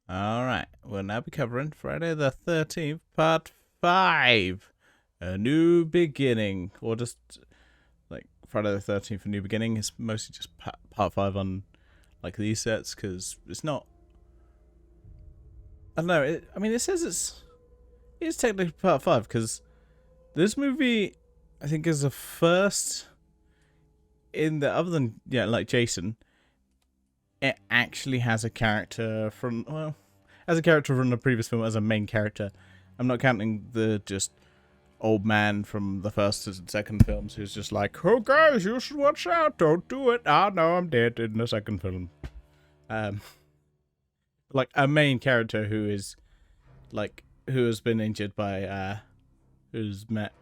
Alright, we'll now be covering Friday the 13th, Part 5. A New Beginning. Or just, like, Friday the 13th, A New Beginning is mostly just Part 5 on, like, these sets, because it's not... I don't know, it says it's technically Part 5, because this movie, I think, is the first in the... Other than, like, Jason... It actually has a character from, well, as a character from the previous film as a main character. I'm not counting the just old man from the first and second films who's just like, oh guys, you should watch out, don't do it. Ah, no, I'm dead in the second film. Like a main character who is, like, who has been injured by, who's met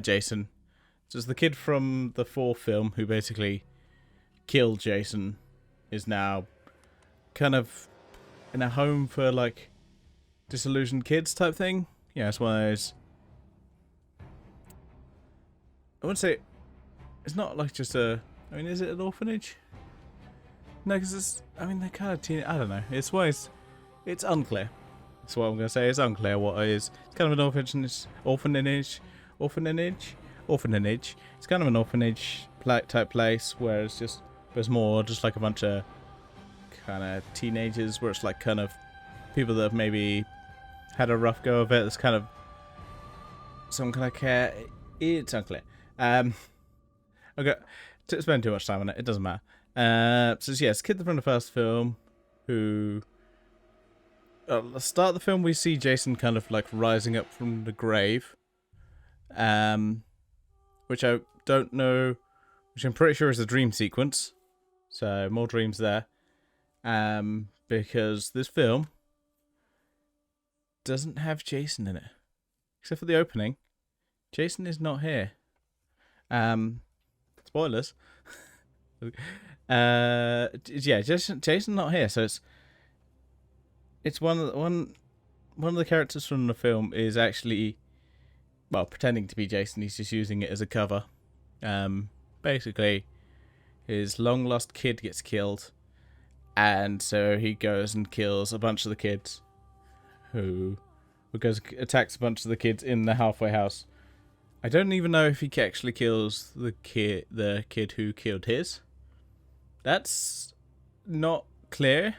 Jason. So it's the kid from the fourth film who basically killed Jason. Is now kind of in a home for, like, disillusioned kids type thing. Yeah, it's one of those... I wouldn't say... It's not like just a... I mean, is it an orphanage? No, because it's... I mean, they're kind of teen... I don't know. It's wise. It's unclear. That's what I'm going to say. It's unclear what it is. It's kind of an orphanage... Orphanage. It's kind of an orphanage type place where it's just... There's more just like a bunch of kind of teenagers where it's like kind of people that have maybe had a rough go of it. There's kind of some kind of care. It's unclear. Okay, to spend too much time on it. It doesn't matter. So yes, kid from the first film who... At the start of the film we see Jason kind of like rising up from the grave. Which I don't know... Which I'm pretty sure is a dream sequence. So, more dreams there. Because this film doesn't have Jason in it. Except for the opening. Jason is not here. Spoilers. Yeah, Jason not here. So it's one of the characters from the film is actually, well, pretending to be Jason. He's just using it as a cover. Basically, his long lost kid gets killed, and so he goes and kills a bunch of the kids. Who attacks a bunch of the kids in the halfway house. I don't even know if he actually kills the kid who killed his. That's not clear.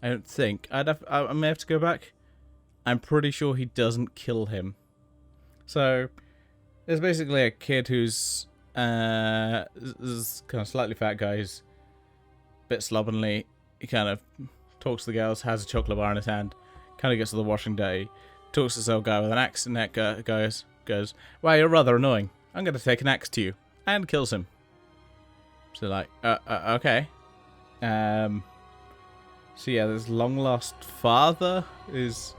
I don't think. I may have to go back. I'm pretty sure he doesn't kill him. So there's basically a kid who's this kind of slightly fat guy who's a bit slovenly. He kind of talks to the girls, has a chocolate bar in his hand, kind of gets to the washing day, talks to this old guy with an axe, and that guy goes, "Wow, you're rather annoying. I'm going to take an axe to you," and kills him. So like, okay. So yeah, this long lost father is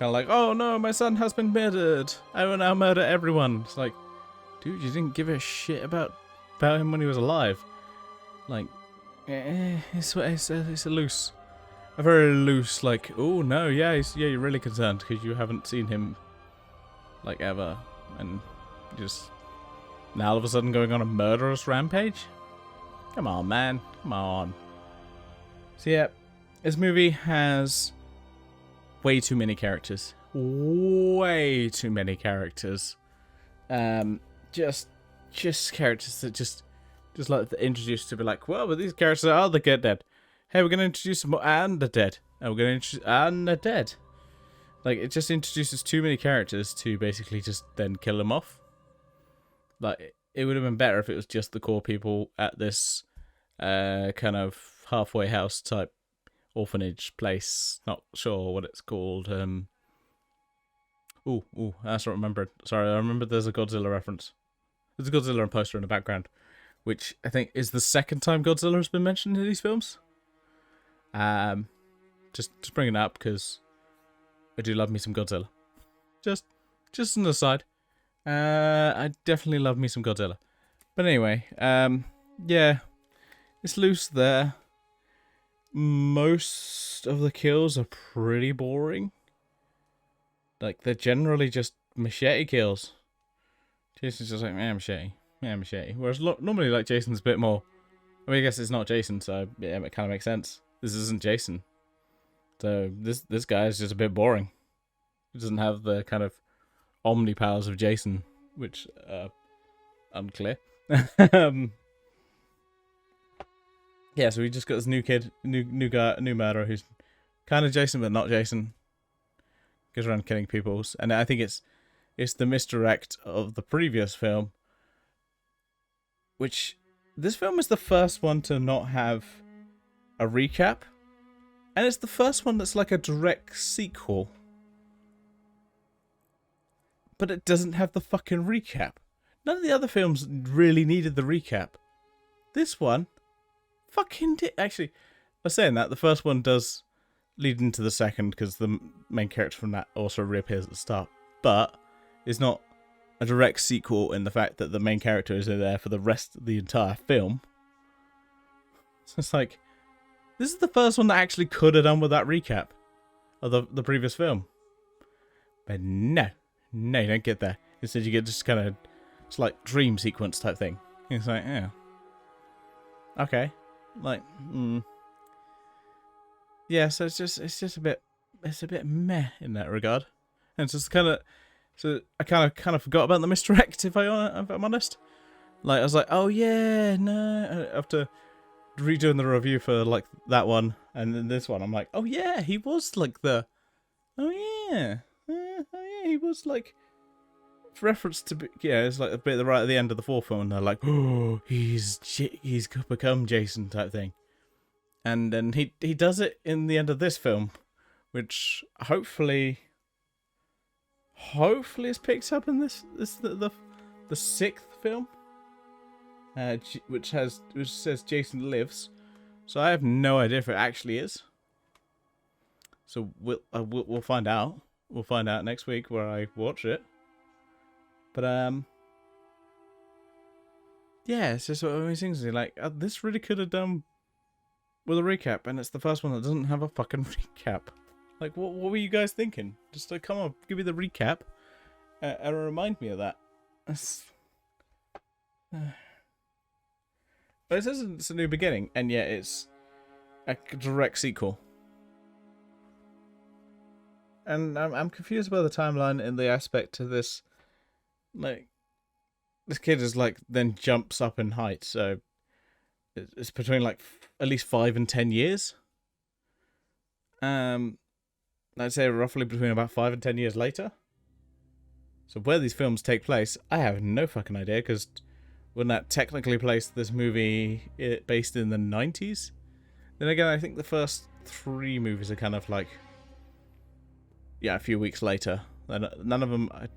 kind of like, "Oh no, my son has been murdered. I will now murder everyone." It's like, dude, you didn't give a shit about him when he was alive. Like, it's a very loose, like, oh no, yeah, you're really concerned because you haven't seen him, like, ever, and just now all of a sudden going on a murderous rampage. Come on, man, come on. So yeah, this movie has way too many characters. Way too many characters. Just characters that just like introduced to be like, well, but these characters are the dead. Hey, we're gonna introduce some more and the dead. And we're gonna introduce and the dead. Like, it just introduces too many characters to basically just then kill them off. Like, it would have been better if it was just the core people at this kind of halfway house type orphanage place. Not sure what it's called. Ooh, that's not remembered. Sorry, I remember there's a Godzilla reference. There's a Godzilla poster in the background, which I think is the second time Godzilla has been mentioned in these films. Just bringing it up because I do love me some Godzilla. Just an aside. I definitely love me some Godzilla. But anyway, yeah, it's loose there. Most of the kills are pretty boring. Like, they're generally just machete kills. Jason's just like, machete. Whereas normally, like, Jason's a bit more... I mean, I guess it's not Jason, so yeah, it kind of makes sense. This isn't Jason. So this guy is just a bit boring. He doesn't have the kind of omni powers of Jason, which unclear. Yeah, so we just got this new kid, new guy, new murderer who's kind of Jason but not Jason. Goes around killing people, and I think it's the misdirect of the previous film, which this film is the first one to not have a recap, and it's the first one that's like a direct sequel, but it doesn't have the fucking recap. None of the other films really needed the recap. This one fucking did. Actually, I was saying that the first one does lead into the second because the main character from that also reappears at the start, but it's not a direct sequel in the fact that the main character is there for the rest of the entire film. So it's like, this is the first one that actually could have done with that recap of the previous film. But no, you don't get that. Instead you get just kind of, it's like dream sequence type thing. It's like, yeah. Okay. Like, yeah, so it's just a bit meh in that regard. And it's just kind of, so I kind of forgot about the misdirect, if I'm honest. Like, I was like, oh yeah, no, after redoing the review for like that one and then this one, I'm like, oh yeah, he was like the, he was like reference to, it's like a bit right at the end of the fourth film, and they're like, oh, he's become Jason type thing. And then he does it in the end of this film, which hopefully is picked up in the sixth film, which says Jason Lives. So I have no idea if it actually is. So we'll find out. We'll find out next week where I watch it. But yeah, it's just one of these things. Like, this really could have done with a recap, and it's the first one that doesn't have a fucking recap. Like, what were you guys thinking? Just like, come on, give me the recap, and remind me of that. But it says it's a new beginning, and yet it's a direct sequel. And I'm confused by the timeline in the aspect of this. Like, this kid is like then jumps up in height, so it's between like at least 5 and 10 years. I'd say roughly between about 5 and 10 years later. So where these films take place, I have no fucking idea, because wouldn't that technically place this movie based in the 90s? Then again, I think the first 3 movies are kind of like, a few weeks later. None of them, a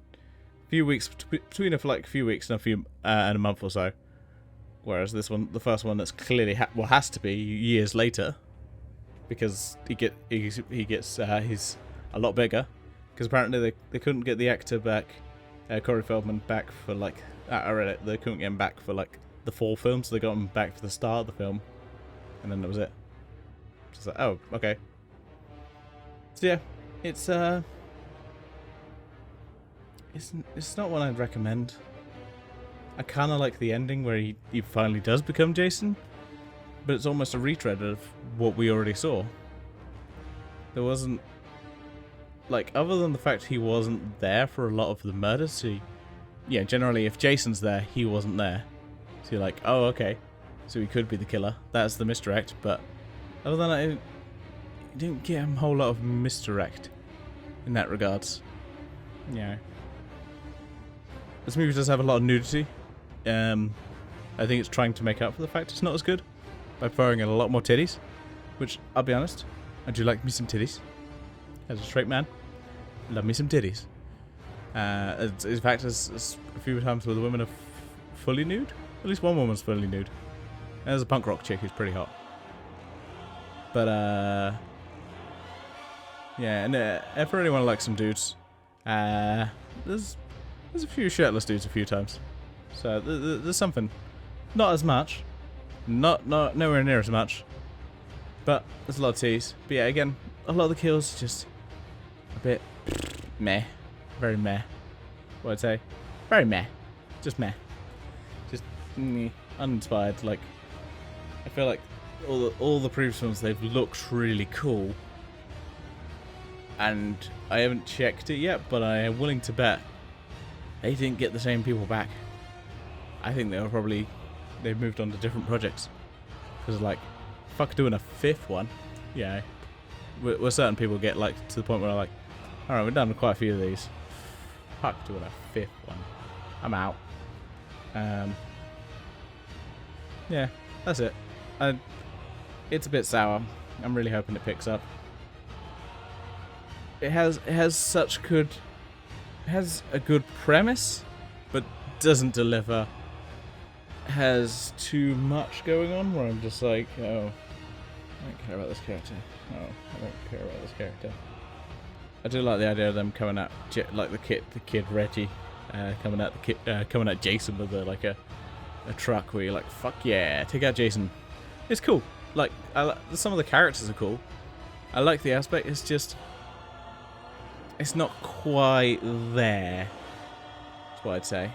few weeks between a few weeks and a month or so. Whereas this one, the first one, that's clearly has to be years later, because he's a lot bigger. Because apparently they couldn't get the actor back, Corey Feldman, back for like, I read it, they couldn't get him back for like the 4 films, so they got him back for the start of the film, and then that was it. Just like, oh, okay. So yeah, it's not one I'd recommend. I kind of like the ending where he finally does become Jason, but it's almost a retread of what we already saw. There wasn't, like, other than the fact he wasn't there for a lot of the murders, so generally if Jason's there, he wasn't there. So you're like, oh, okay, so he could be the killer. That's the misdirect, but other than that, you didn't get a whole lot of misdirect in that regards. This movie does have a lot of nudity. I think it's trying to make up for the fact it's not as good by throwing in a lot more titties, which, I'll be honest, I do like me some titties. As a straight man, love me some titties. In fact, as a few times where the women are fully nude. At least one woman's fully nude. And there's a punk rock chick who's pretty hot. But, and for anyone who likes some dudes, there's a few shirtless dudes a few times. So there's something. Not as much. Nowhere near as much. But there's a lot of tease. But yeah, again, a lot of the kills just a bit meh. Very meh. What I'd say? Very meh. Just meh. Just uninspired. Like, I feel like all the previous ones, they've looked really cool. and I haven't checked it yet, but I am willing to bet they didn't get the same people back. I think they've moved on to different projects. Because like, fuck doing a 5th one. Yeah. Where certain people get like to the point where I'm like, alright, we've done quite a few of these. Fuck doing a 5th one. I'm out. Yeah, that's it. It's a bit sour. I'm really hoping it picks up. It has a good premise, but doesn't deliver. Has too much going on where I'm just like, oh, I don't care about this character. Oh, I don't care about this character. I do like the idea of them coming at like the kid Reggie, coming at Jason with a truck where you're like, fuck yeah, take out Jason. It's cool. Like some of the characters are cool. I like the aspect. It's just, it's not quite there. That's what I'd say.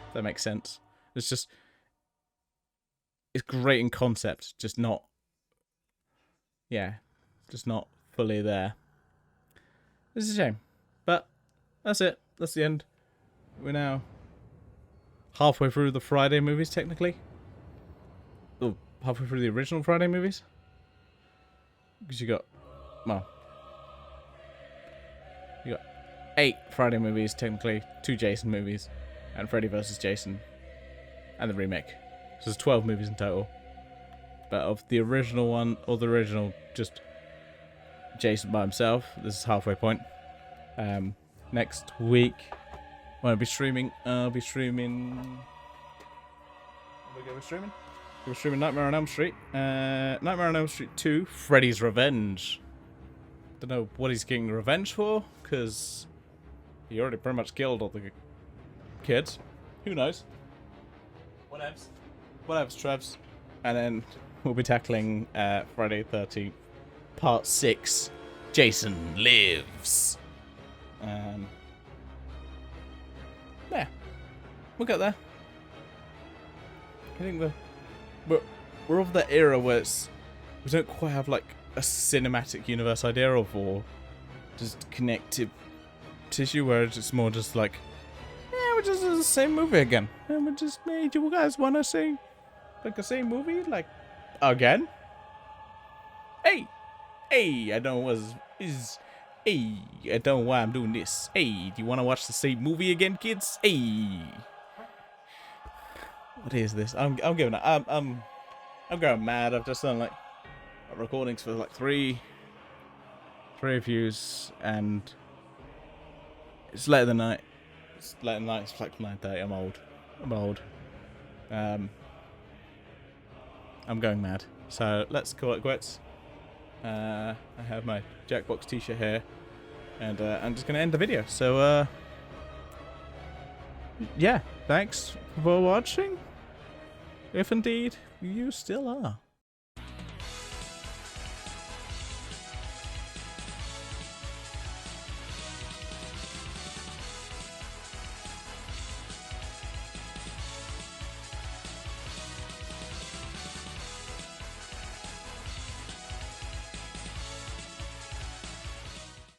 If that makes sense. It's just, it's great in concept, just not, yeah, just not fully there. It's a shame, but that's it. That's the end. We're now halfway through the Friday movies, technically. Oh, halfway through the original Friday movies. Because you got 8 Friday movies, technically, 2 Jason movies, and Freddy vs. Jason, and the remake. So there's 12 movies in total. But of the original one, or the original, just Jason by himself, this is halfway point. Next week, when I'll be streaming, We're streaming Nightmare on Elm Street. Nightmare on Elm Street 2, Freddy's Revenge. Don't know what he's getting revenge for, because he already pretty much killed all the kids. Who knows? Whatevs, Trevs. And then we'll be tackling Friday the 13th, Part 6, Jason Lives. Yeah, we'll get there. I think we're of that era where we don't quite have like a cinematic universe idea of, or just connective tissue, where it's just more just like, yeah, we're just the same movie again, and we just made you guys want to see like the same movie like again. Hey, I don't know I don't know why I'm doing this. Hey, do you want to watch the same movie again, kids? Hey, what is this? I'm giving up. I'm going mad. I've just done like recordings for like three views, and it's late in the night. It's like 9:30. I'm old. I'm going mad. So let's call it quits. I have my Jackbox t-shirt here, and I'm just going to end the video. So, yeah, thanks for watching, if indeed you still are.